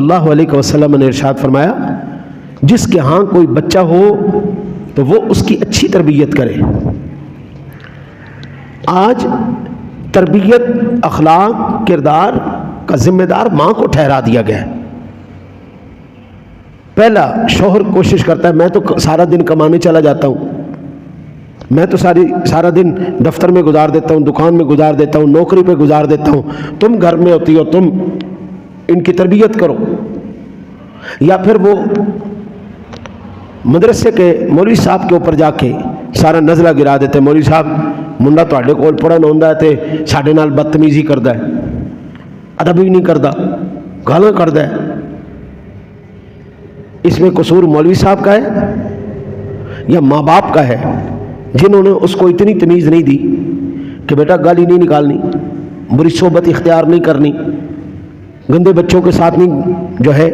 اللہ علیہ وسلم نے ارشاد فرمایا جس کے ہاں کوئی بچہ ہو تو وہ اس کی اچھی تربیت کرے۔ آج تربیت، اخلاق، کردار کا ذمہ دار ماں کو ٹھہرا دیا گیا ہے۔ پہلا شوہر کوشش کرتا ہے میں تو سارا دن کمانے چلا جاتا ہوں، میں تو سارا دن دفتر میں گزار دیتا ہوں، دکان میں گزار دیتا ہوں، نوکری پہ گزار دیتا ہوں، تم گھر میں ہوتی ہو، تم ان کی تربیت کرو۔ یا پھر وہ مدرسے کے مولوی صاحب کے اوپر جا کے سارا نزلہ گرا دیتے، مولوی صاحب منڈا تواڈے کول پڑھن آوندا ہے تے ساڈے نال بدتمیزی کردا ہے، ادب ہی نہیں کردا، گالاں کردا ہے۔ اس میں قصور مولوی صاحب کا ہے یا ماں باپ کا ہے جنہوں نے اس کو اتنی تمیز نہیں دی کہ بیٹا گالی نہیں نکالنی، بری صحبت اختیار نہیں کرنی، گندے بچوں کے ساتھ نہیں جو ہے